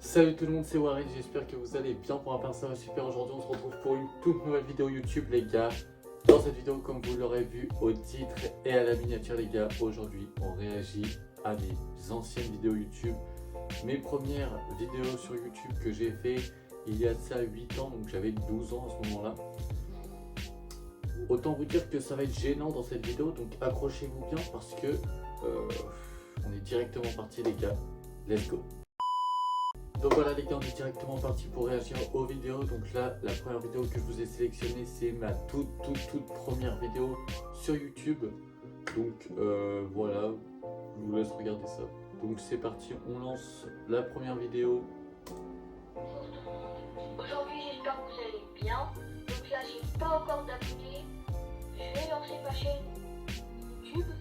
Salut tout le monde, c'est Warren, j'espère que vous allez bien. Pour ma part ça va super. Aujourd'hui on se retrouve pour une toute nouvelle vidéo YouTube les gars. Dans cette vidéo, comme vous l'aurez vu au titre et à la miniature les gars, aujourd'hui on réagit à des anciennes vidéos YouTube. Mes premières vidéos sur YouTube que j'ai fait il y a de ça 8 ans, donc j'avais 12 ans à ce moment là. Autant vous dire que ça va être gênant dans cette vidéo, donc accrochez-vous bien parce que on est directement parti les gars. Let's go. Donc voilà les gars, on est directement parti pour réagir aux vidéos. Donc là, la première vidéo que je vous ai sélectionnée, c'est ma toute première vidéo sur YouTube. Donc voilà, je vous laisse regarder ça. Donc c'est parti, on lance la première vidéo. Aujourd'hui, j'espère que vous allez bien. Donc là, j'ai pas encore d'abonnés. Je vais lancer ma chaîne YouTube.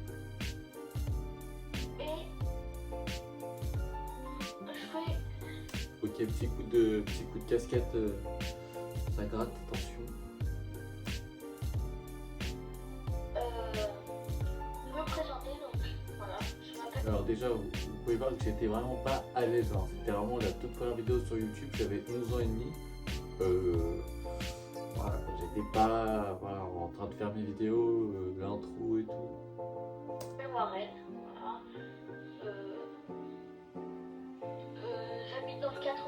Et je ferai... Ok, petit coup de casquette, ça gratte, attention. Je vais me présenter, donc voilà, je m'appelle... Alors déjà, vous pouvez voir que j'étais vraiment pas à l'aise. Hein. C'était vraiment la toute première vidéo sur YouTube, j'avais 11 ans et demi. Voilà, j'étais pas en train de faire mes vidéos, l'intro et tout. Je m'appelle Warren, voilà. J'habite dans le 86.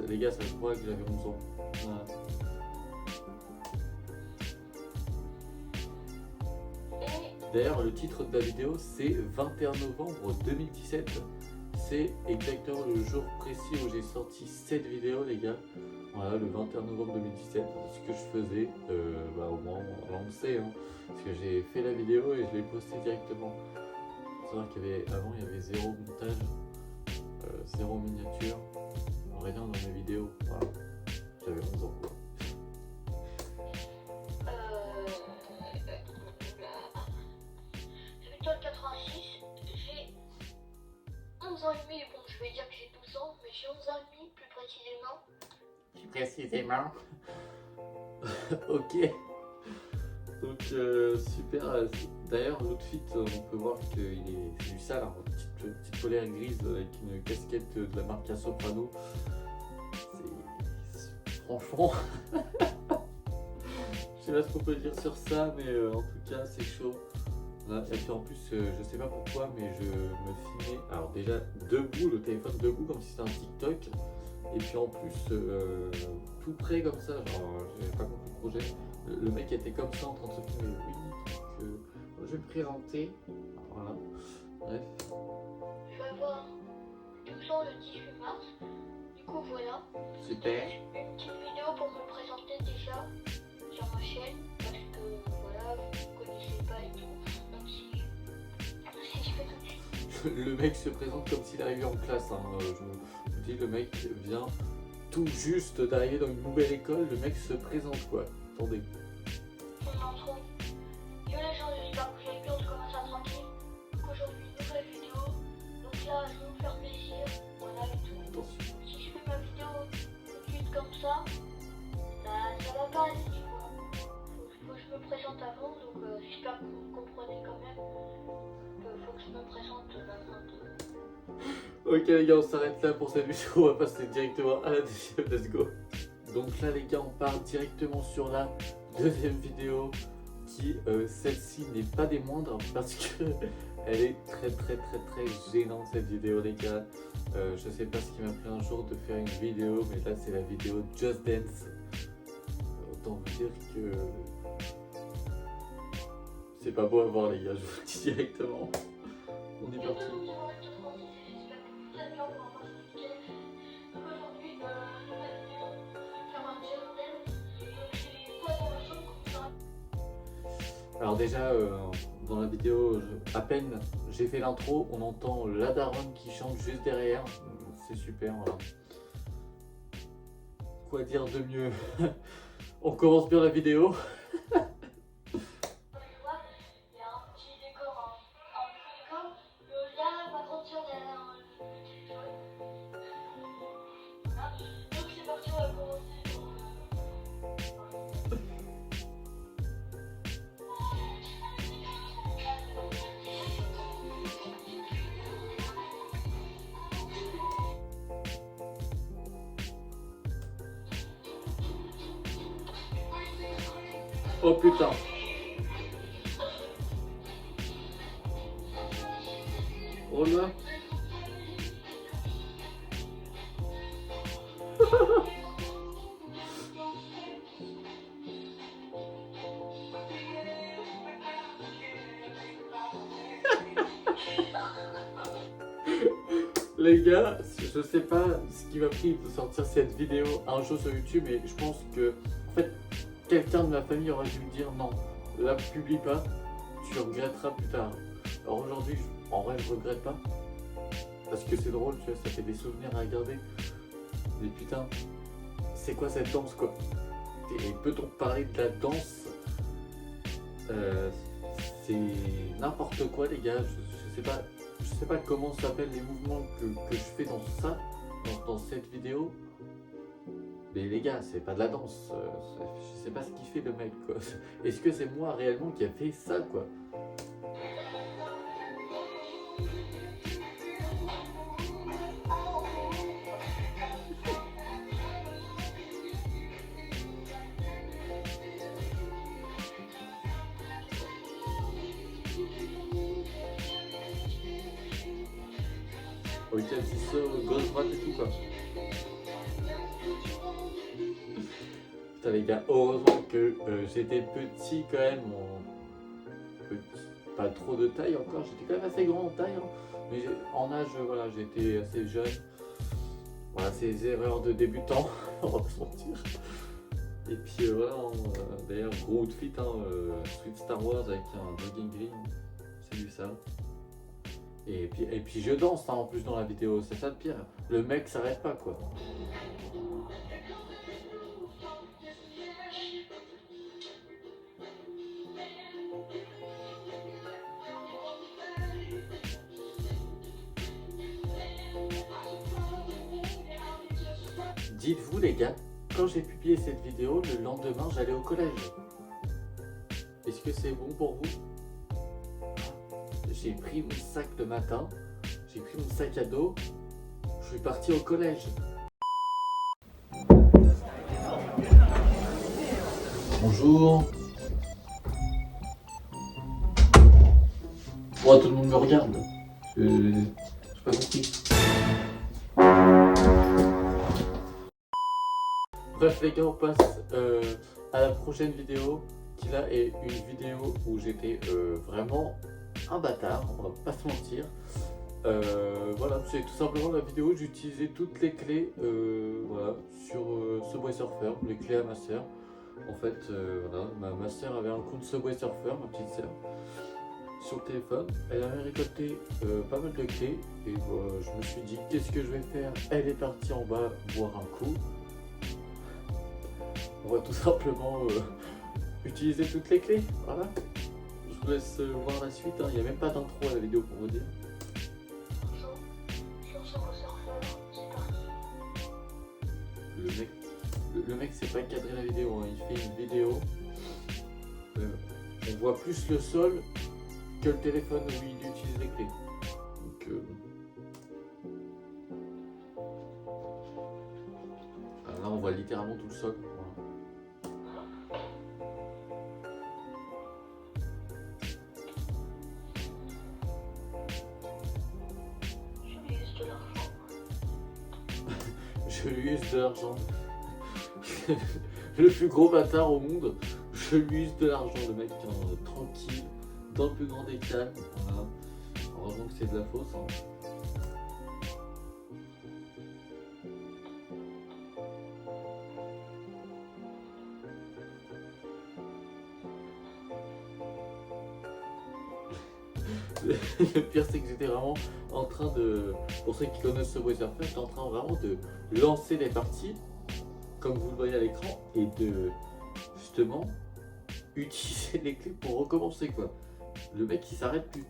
Les gars, ça se voit que j'avais 11 ans. Voilà. D'ailleurs, le titre de la vidéo, c'est 21 novembre 2017. C'est exactement le jour précis où j'ai sorti cette vidéo, les gars. Voilà, le 21 novembre 2017. Ce que je faisais, au moins, on le sait, hein, parce que j'ai fait la vidéo et je l'ai postée directement. Il faut savoir qu'avant, il y avait zéro montage, zéro miniature. Rien dans mes vidéos. Voilà. J'avais 11 ans. J'habite dans le 86. J'ai 11 ans et demi. Bon, je vais dire que j'ai 12 ans, mais j'ai 11 ans et demi plus précisément. Ok. Donc super. D'ailleurs l'outfit, on peut voir qu'il est du sale, hein, petite polaire grise avec une casquette de la marque Soprano. Franchement, je sais pas ce qu'on peut dire sur ça, mais en tout cas c'est chaud. Là, et puis en plus, je sais pas pourquoi, mais je me filmais. Alors déjà debout, le téléphone debout comme si c'était un TikTok. Et puis en plus, tout près comme ça, genre j'ai pas compris le projet. Le mec était comme ça en train de se filmer. Oui, donc je vais me présenter. Voilà. Bref. Je vais avoir 12 ans le 18 mars. Du coup, voilà. Super. Une petite vidéo pour me présenter déjà sur ma chaîne. Parce que voilà, vous ne connaissez pas et tout. Donc si je fais tout de suite. Le mec se présente comme s'il arrivait en classe. Hein. Je vous dis, le mec vient tout juste d'arriver dans une nouvelle école. Le mec se présente quoi. Attendez. On en trouve. Yo les gens, j'espère que vous allez bien, on commence à tranquille. Donc aujourd'hui, nouvelle vidéo. Donc là, je vais vous faire plaisir. Voilà et tout. Attention. Si je fais ma vidéo tout de suite comme ça, ça va pas aller, tu vois. Faut que je me présente avant, donc j'espère que vous comprenez quand même. Faut que je me présente maintenant. Ok les gars, on s'arrête là pour cette vidéo. On va passer directement à la deuxième. Let's go. Donc là les gars, on part directement sur la deuxième vidéo qui celle-ci n'est pas des moindres parce que elle est très gênante cette vidéo les gars. Je sais pas ce qui m'a pris un jour de faire une vidéo, mais là c'est la vidéo Just Dance. Autant vous dire que c'est pas beau à voir les gars, je vous le dis directement. On est parti. Alors déjà, dans la vidéo, à peine j'ai fait l'intro, on entend la daronne qui chante juste derrière. C'est super, voilà. Quoi dire de mieux? On commence bien la vidéo. Oh putain. Oh là. Les gars, je sais pas ce qui m'a pris de sortir cette vidéo un jour sur YouTube, mais je pense que en fait quelqu'un de ma famille aurait dû me dire non, là publie pas, tu regretteras plus tard. Alors aujourd'hui, en vrai je regrette pas, parce que c'est drôle, tu vois, ça fait des souvenirs à regarder. Mais putain, c'est quoi cette danse quoi? Et peut-on parler de la danse? C'est n'importe quoi les gars, je sais pas comment s'appellent les mouvements que je fais dans ça, dans cette vidéo. Mais les gars, c'est pas de la danse, je sais pas ce qu'il fait le mec quoi. Est-ce que c'est moi réellement qui a fait ça quoi? Ok, c'est ça, gauche droite et tout quoi. Putain les gars, heureusement que j'étais petit quand même, pas trop de taille encore, j'étais quand même assez grand en taille, hein. Mais en âge, voilà, j'étais assez jeune. Voilà, c'est des erreurs de débutant, on va pas se mentir. Et puis voilà, d'ailleurs, gros outfit, hein, Sweet Star Wars avec un jogging green, c'est du ça. Et puis je danse hein, en plus dans la vidéo, c'est ça de pire. Le mec s'arrête pas quoi. Dites-vous les gars, quand j'ai publié cette vidéo, le lendemain j'allais au collège. Est-ce que c'est bon pour vous? J'ai pris mon sac le matin, j'ai pris mon sac à dos, je suis parti au collège. Bonjour. Oh, tout le monde me regarde. J'ai pas compris. Bref les gars, on passe à la prochaine vidéo qui là est une vidéo où j'étais vraiment un bâtard, on va pas se mentir. Voilà, c'est tout simplement la vidéo où j'utilisais toutes les clés voilà, sur Subway Surfer, les clés à ma soeur. En fait, voilà, ma soeur avait un compte Subway Surfer, ma petite soeur, sur le téléphone. Elle avait récolté pas mal de clés et je me suis dit qu'est-ce que je vais faire. Elle est partie en bas boire un coup. On va tout simplement utiliser toutes les clés, voilà. Je vous laisse voir la suite, hein. Il n'y a même pas d'intro à la vidéo pour vous dire. Le mec c'est pas cadré la vidéo, hein. Il fait une vidéo, on voit plus le sol que le téléphone où il utilise les clés. Donc, là on voit littéralement tout le sol. Voilà. Je lui use de l'argent. Le plus gros bâtard au monde, je lui use de l'argent, le mec tranquille, dans le plus grand des calmes. Voilà. Heureusement que c'est de la fausse. Hein. Le pire c'est que j'étais vraiment en train de, pour ceux qui connaissent Subway Surfer, j'étais en train vraiment de lancer les parties, comme vous le voyez à l'écran, et de justement utiliser les clés pour recommencer quoi. Le mec il s'arrête plus.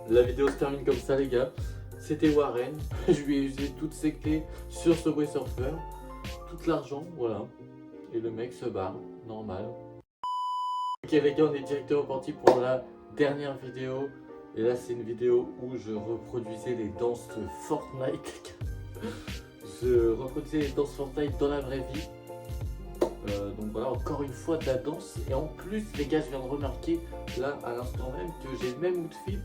la vidéo se termine comme ça les gars. C'était Warren, je lui ai usé toutes ses clés sur Subway Surfer, tout l'argent, voilà. Et le mec se barre, normal. Ok les gars, on est directement parti pour la dernière vidéo. Et là c'est une vidéo où je reproduisais les danses de Fortnite. Je reproduisais les danses Fortnite dans la vraie vie. Donc voilà, encore une fois de la danse. Et en plus les gars, je viens de remarquer là à l'instant même que j'ai le même outfit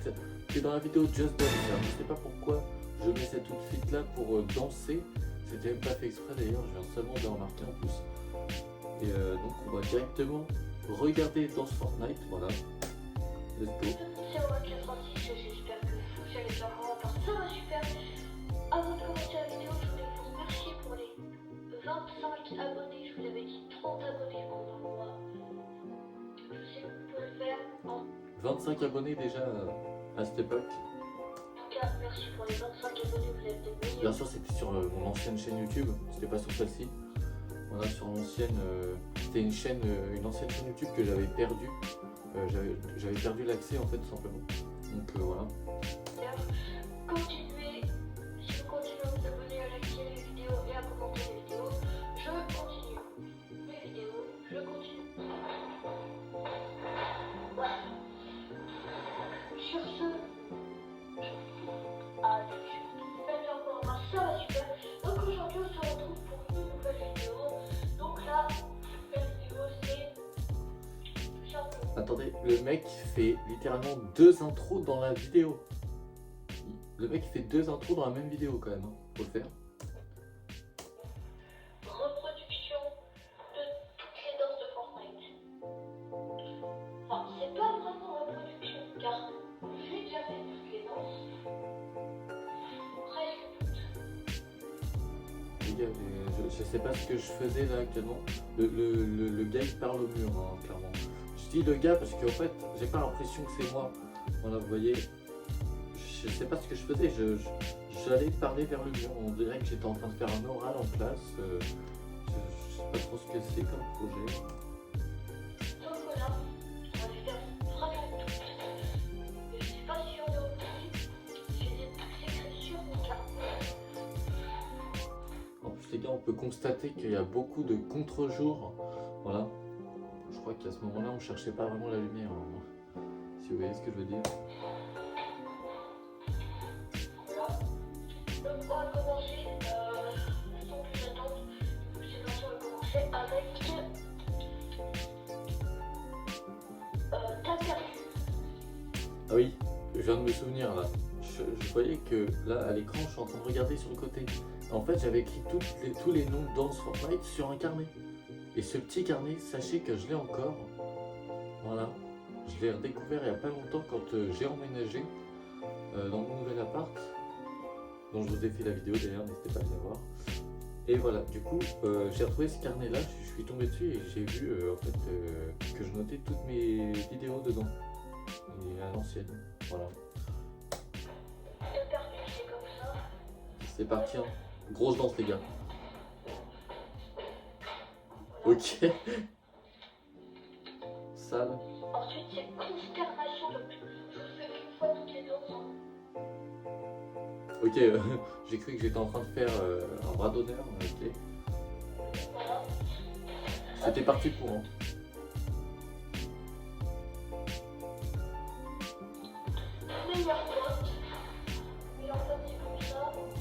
que dans la vidéo Just Dance. Je ne sais pas pourquoi je mets cet outfit là pour danser. C'était même pas fait exprès d'ailleurs, je viens seulement de le remarquer en plus. Et donc on va directement regarder Danse Fortnite, voilà. Let's go. C'est Rock86, j'espère que vous allez bien voir. Ça va super. Avant de commencer la vidéo, je voulais vous remercier pour les 25 abonnés. Je vous avais dit 30 abonnés pour le mois. Je sais que vous pouvez le faire. En 25 abonnés déjà à cette époque. tout cas, merci pour les 25 abonnés, vous êtes des Bien meilleurs. sûr, c'était sur mon ancienne chaîne YouTube, c'était pas sur celle-ci. Voilà, sur l'ancienne, c'était une ancienne chaîne YouTube que j'avais perdue. J'avais perdu l'accès en fait, tout simplement. Donc voilà. Continuez, si vous continuez à vous abonner, à liker les vidéos et à commenter les vidéos, je continue mes vidéos, je continue. Voilà. Sur ce, à tout de suite. Merci encore, ça va super. Donc aujourd'hui on se retrouve pour une nouvelle vidéo. Donc là, la vidéo c'est chapeau. Attendez, le mec fait littéralement 2 intros dans la vidéo. Le mec fait 2 intros dans la même vidéo quand même, hein. Faut le faire. Reproduction de toutes les danses de Fortnite. Enfin, c'est pas vraiment reproduction, car j'ai déjà fait toutes les danses. Presque toutes. Les gars, je sais pas ce que je faisais là actuellement. Le gars il parle au mur, hein, clairement. Je dis le gars parce qu'en fait, j'ai pas l'impression que c'est moi. Voilà, vous voyez. Je sais pas ce que je faisais, j'allais parler vers le mur, on dirait que j'étais en train de faire un oral en classe, je sais pas trop ce que c'est comme projet. Donc voilà, on va les faire vraiment toutes. Et je sais pas si on est au bout. J'ai des toutes écrites sur mon carnet. En plus les gars, on peut constater qu'il y a beaucoup de contre-jours, voilà. Je crois qu'à ce moment-là, on cherchait pas vraiment la lumière, hein. Si vous voyez ce que je veux dire. Donc on va commencer, sans plus attendre, c'est parti, on va commencer avec ta perdu. Ah oui, je viens de me souvenir là. Je voyais que là à l'écran, je suis en train de regarder sur le côté. En fait, j'avais écrit tous les noms de danse Fortnite sur un carnet. Et ce petit carnet, sachez que je l'ai encore. Voilà. Je l'ai redécouvert il n'y a pas longtemps quand j'ai emménagé dans mon nouvel appart. Dont je vous ai fait la vidéo d'ailleurs, n'hésitez pas à aller voir. Et voilà, du coup, j'ai retrouvé ce carnet là, je suis tombé dessus et j'ai vu en fait que je notais toutes mes vidéos dedans. Et à l'ancienne, voilà. Ta perdu, c'est comme ça. C'est parti, hein. Grosse danse les gars. Ok. Sale. Ensuite, c'est consternation, donc je vous fais une fois toutes les danses. Hein. Ok, j'ai cru que j'étais en train de faire un bras d'honneur, ok. Voilà. C'était parti pour un. Meilleur pote. Meilleur pote, c'est comme ça. Attendez,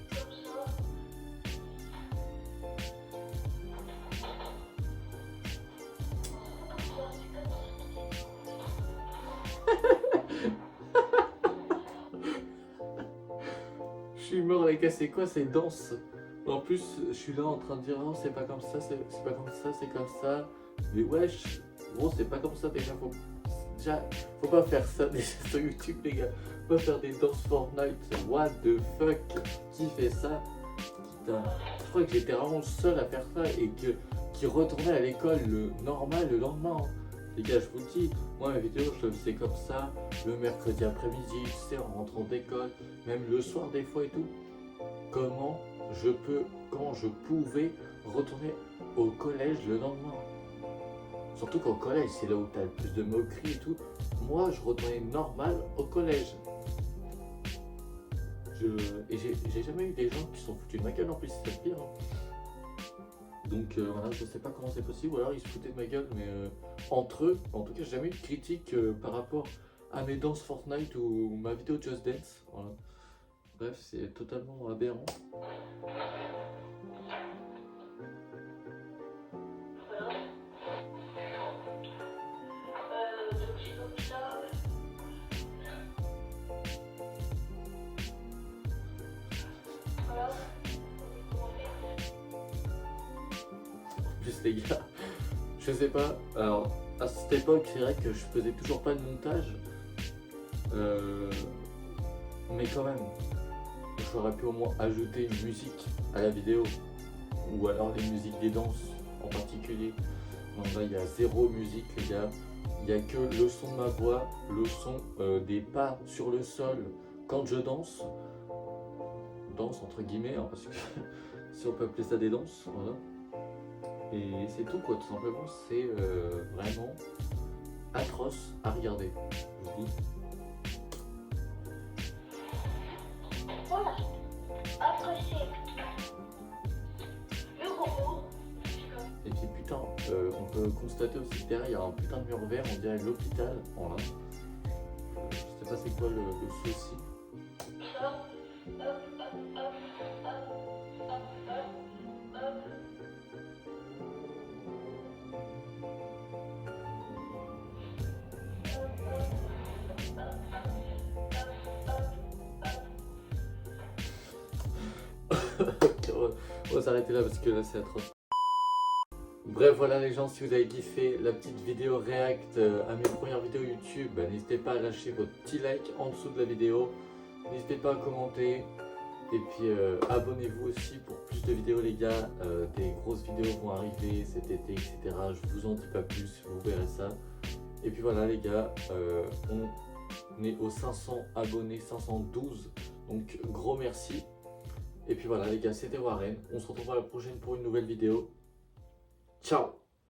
je fais comme ça. Je suis mort les gars, c'est quoi ces danses? En plus, je suis là en train de dire non, c'est pas comme ça, c'est pas comme ça, c'est comme ça. Mais wesh, gros, c'est pas comme ça déjà. Faut pas faire ça déjà sur YouTube, les gars. Faut pas faire des danses Fortnite. What the fuck? Qui fait ça? Putain, je crois que j'étais vraiment le seul à faire ça et qui retournait à l'école le normal le lendemain. Hein. Les gars, je vous le dis, moi mes vidéos je le faisais comme ça, le mercredi après-midi, tu sais, en rentrant d'école, même le soir des fois et tout. Comment je pouvais retourner au collège le lendemain. Surtout qu'au collège, c'est là où t'as le plus de moqueries et tout. Moi, je retournais normal au collège. Et j'ai jamais eu des gens qui sont foutus de ma gueule en plus, c'est le pire. Donc voilà, je sais pas comment c'est possible, ou alors ils se foutaient de ma gueule, mais entre eux, en tout cas, j'ai jamais eu de critique par rapport à mes danses Fortnite ou ma vidéo Just Dance. Voilà. Bref, c'est totalement aberrant. Voilà. Donc c'est comme ça. Voilà. Comment faire? Juste les gars, je sais pas, alors à cette époque, c'est vrai que je faisais toujours pas de montage, mais quand même, j'aurais pu au moins ajouter une musique à la vidéo, ou alors les musiques des danses en particulier. Donc là, il y a zéro musique, les gars. Il n'y a que le son de ma voix, le son des pas sur le sol quand je danse. Danse entre guillemets, hein, parce que si on peut appeler ça des danses, voilà. Et c'est tout quoi, tout simplement. C'est vraiment atroce à regarder, je vous dis. Voilà. Après c'est le robot. Et puis putain, on peut constater aussi que derrière il y a un putain de mur vert, on dirait l'hôpital. Voilà. Je sais pas c'est quoi le souci. Ça. Hop, hop, hop, hop, hop, hop, hop. Ok, on va s'arrêter là parce que là c'est atroce. Bref voilà les gens, si vous avez kiffé la petite vidéo react à mes premières vidéos YouTube, bah, n'hésitez pas à lâcher votre petit like en dessous de la vidéo. N'hésitez pas à commenter. Et puis abonnez-vous aussi pour plus de vidéos les gars. Des grosses vidéos vont arriver cet été, etc. Je vous en dis pas plus, vous verrez ça. Et puis voilà les gars, on est aux 500 abonnés, 512. Donc gros merci. Et puis voilà les gars, c'était Warren. On se retrouve à la prochaine pour une nouvelle vidéo. Ciao!